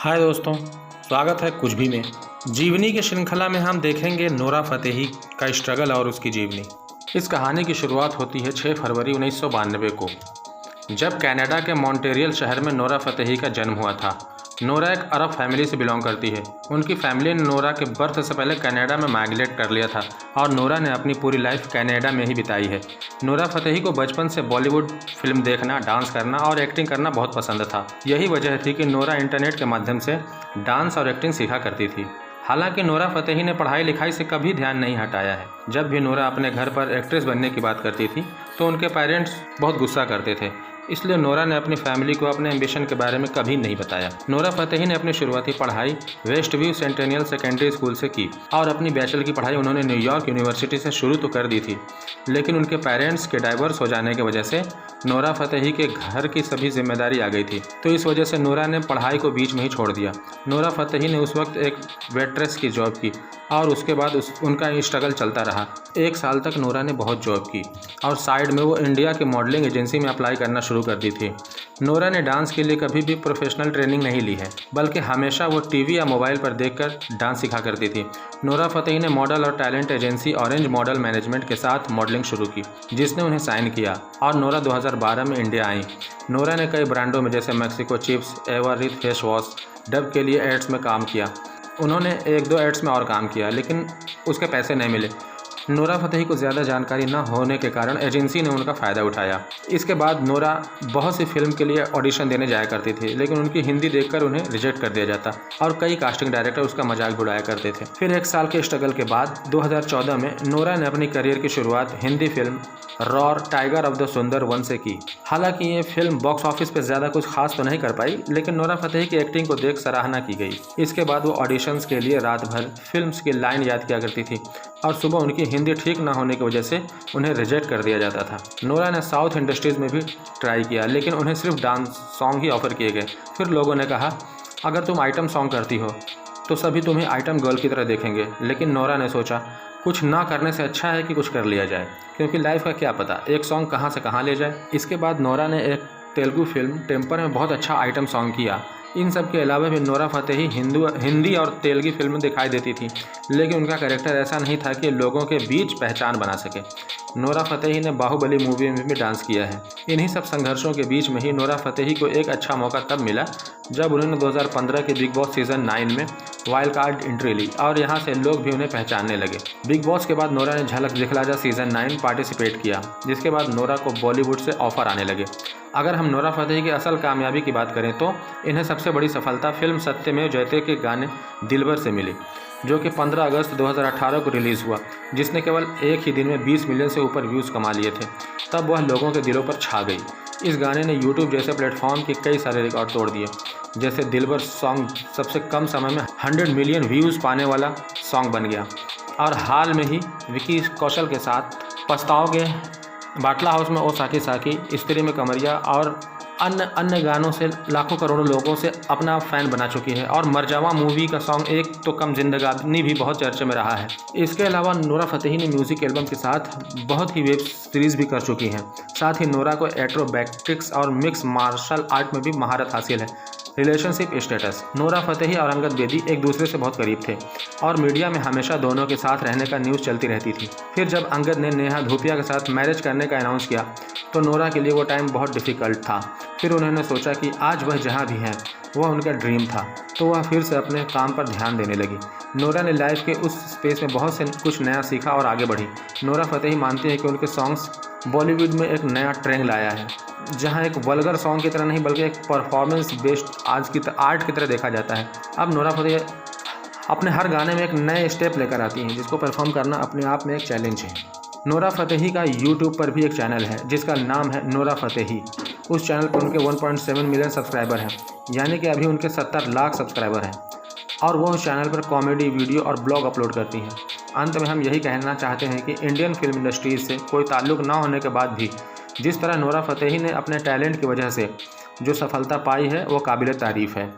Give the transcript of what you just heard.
हाय दोस्तों, स्वागत है कुछ भी में। जीवनी की श्रृंखला में हम देखेंगे नोरा फतेही का स्ट्रगल और उसकी जीवनी। इस कहानी की शुरुआत होती है 6 फरवरी 1992 को, जब कनाडा के मॉन्ट्रियल शहर में नोरा फतेही का जन्म हुआ था। नोरा एक अरब फैमिली से बिलोंग करती है। उनकी फैमिली ने नोरा के बर्थ से पहले कनाडा में माइग्रेट कर लिया था और नोरा ने अपनी पूरी लाइफ कनाडा में ही बिताई है। नोरा फतेही को बचपन से बॉलीवुड फिल्म देखना, डांस करना और एक्टिंग करना बहुत पसंद था। यही वजह थी कि नोरा इंटरनेट के माध्यम से डांस और एक्टिंग सीखा करती थी। हालांकि नोरा फतेही ने पढ़ाई लिखाई से कभी ध्यान नहीं हटाया है। जब भी नोरा अपने घर पर एक्ट्रेस बनने की बात करती थी तो उनके पेरेंट्स बहुत गुस्सा करते थे, इसलिए नोरा ने अपनी फैमिली को अपने एम्बिशन के बारे में कभी नहीं बताया। नोरा फतेही ने अपनी शुरुआती पढ़ाई West View Centennial Secondary School से की और अपनी बैचलर की पढ़ाई उन्होंने न्यूयॉर्क यूनिवर्सिटी से शुरू तो कर दी थी, लेकिन उनके पेरेंट्स के डाइवोर्स हो जाने की वजह से नोरा फतेही के घर की सभी जिम्मेदारी आ गई थी, तो इस वजह से नोरा ने पढ़ाई को बीच में ही छोड़ दिया। नोरा फतेही ने उस वक्त एक वेट्रेस की जॉब की और उसके बाद उनका स्ट्रगल चलता रहा। 1 साल तक नोरा ने बहुत जॉब की और साइड में वो इंडिया के मॉडलिंग एजेंसी में अप्लाई करना शुरू कर दी थी। नोरा ने डांस के लिए कभी भी प्रोफेशनल ट्रेनिंग नहीं ली है, बल्कि हमेशा वो टीवी या मोबाइल पर देखकर डांस सीखा करती थी। नोरा फतेही ने मॉडल और talent agency orange model management के साथ मॉडलिंग शुरू की, जिसने उन्हें साइन किया और नोरा 2012 में इंडिया आई। नोरा ने कई ब्रांडों में जैसे Mexico chips, Everyuth face wash, डब के लिए एड्स में काम किया। उन्होंने 1-2 एड्स में और काम किया, लेकिन उसके पैसे नहीं मिले। नोरा फतेही को ज़्यादा जानकारी न होने के कारण एजेंसी ने उनका फ़ायदा उठाया। इसके बाद नोरा बहुत सी फिल्म के लिए ऑडिशन देने जाया करती थी, लेकिन उनकी हिंदी देखकर उन्हें रिजेक्ट कर दिया जाता और कई कास्टिंग डायरेक्टर उसका मजाक उड़ाया करते थे। फिर 1 साल के स्ट्रगल के बाद 2014 में नोरा ने अपनी करियर की शुरुआत Hindi film roar tiger of the सुंदर वन से की। हालांकि ये फिल्म बॉक्स ऑफिस पर ज़्यादा कुछ खास तो नहीं कर पाई, लेकिन नोरा फतेही की एक्टिंग को देख सराहना की गई। इसके बाद वो ऑडिशंस के लिए रात भर फिल्म्स की लाइन याद किया करती थी और सुबह उनकी हिंदी ठीक ना होने की वजह से उन्हें रिजेक्ट कर दिया जाता था। नोरा ने साउथ इंडस्ट्रीज़ में भी ट्राई किया, लेकिन उन्हें सिर्फ डांस सॉन्ग ही ऑफर किए गए। फिर लोगों ने कहा, अगर तुम आइटम सॉन्ग करती हो तो सभी तुम्हें आइटम गर्ल की तरह देखेंगे। लेकिन नोरा ने सोचा, कुछ ना करने से अच्छा है कि कुछ कर लिया जाए, क्योंकि लाइफ का क्या पता एक सॉन्ग कहाँ से कहाँ ले जाए। इसके बाद नोरा ने एक तेलुगु फिल्म टेम्पर में बहुत अच्छा आइटम सॉन्ग किया। इन सब के अलावा भी नोरा फतेही हिंदी और तेलुगु फिल्म में दिखाई देती थी, लेकिन उनका कैरेक्टर ऐसा नहीं था कि लोगों के बीच पहचान बना सके। नोरा फतेही ने बाहुबली मूवी में भी डांस किया है। इन्हीं सब संघर्षों के बीच में ही नोरा फतेही को एक अच्छा मौका तब मिला जब उन्होंने 2015 के बिग बॉस सीज़न 9 में वाइल्ड कार्ड एंट्री ली और यहाँ से लोग भी उन्हें पहचानने लगे। बिग बॉस के बाद नोरा ने झलक दिखला जा सीज़न 9 पार्टिसिपेट किया, जिसके बाद नोरा को बॉलीवुड से ऑफर आने लगे। अगर हम नोरा फतेही की असल कामयाबी की बात करें तो इन्हें सबसे बड़ी सफलता फिल्म सत्यमेव जयते के गाने दिलबर से मिली, जो कि 15 अगस्त 2018 को रिलीज़ हुआ, जिसने केवल एक ही दिन में 20 मिलियन से ऊपर व्यूज़ कमा लिए थे। तब वह लोगों के दिलों पर छा गई। इस गाने ने यूट्यूब जैसे प्लेटफॉर्म के कई सारे रिकॉर्ड तोड़ दिए। जैसे दिलबर सॉन्ग सबसे कम समय में 100 मिलियन व्यूज़ पाने वाला सॉन्ग बन गया और हाल में ही विकी कौशल के साथ पछताओगे, बाटला हाउस में ओ साकी साकी, स्त्री में कमरिया और अन्य गानों से लाखों करोड़ों लोगों से अपना फ़ैन बना चुकी है। और मरजावा मूवी का सॉन्ग एक तो कम जिंदगानी भी बहुत चर्चे में रहा है। इसके अलावा नोरा फतेही ने म्यूज़िक एल्बम के साथ बहुत ही वेब सीरीज़ भी कर चुकी हैं। साथ ही नोरा को एट्रोबैक्टिक्स और मिक्स मार्शल आर्ट में भी महारत हासिल है। रिलेशनशिप स्टेटस, नोरा फतेही और अंगद बेदी एक दूसरे से बहुत करीब थे और मीडिया में हमेशा दोनों के साथ रहने का न्यूज़ चलती रहती थी। फिर जब अंगद ने नेहा धूपिया के साथ मैरिज करने का अनाउंस किया तो नोरा के लिए वो टाइम बहुत डिफ़िकल्ट था। फिर उन्होंने सोचा कि आज वह जहाँ भी हैं वह उनका ड्रीम था, तो वह फिर से अपने काम पर ध्यान देने लगी। नोरा ने लाइफ के उस स्पेस में बहुत से कुछ नया सीखा और आगे बढ़ी। नोरा फतेही मानती है कि उनके सॉन्ग्स बॉलीवुड में एक नया ट्रेंड लाया है, जहां एक वल्गर सॉन्ग की तरह नहीं बल्कि एक परफॉर्मेंस बेस्ड आर्ट की तरह देखा जाता है। अब नोरा फतेही अपने हर गाने में एक नए स्टेप लेकर आती हैं, जिसको परफॉर्म करना अपने आप में एक चैलेंज है। नोरा फतेही का यूट्यूब पर भी एक चैनल है जिसका नाम है नोरा फतेही। उस चैनल पर उनके 1.7 मिलियन सब्सक्राइबर हैं, यानी कि अभी उनके 70 लाख सब्सक्राइबर हैं और वो उस चैनल पर कॉमेडी वीडियो और ब्लॉग अपलोड करती हैं। अंत में हम यही कहना चाहते हैं कि इंडियन फिल्म इंडस्ट्रीज से कोई ताल्लुक़ ना होने के बाद भी जिस तरह नोरा फतेही ने अपने टैलेंट की वजह से जो सफलता पाई है वो काबिल तारीफ़ है।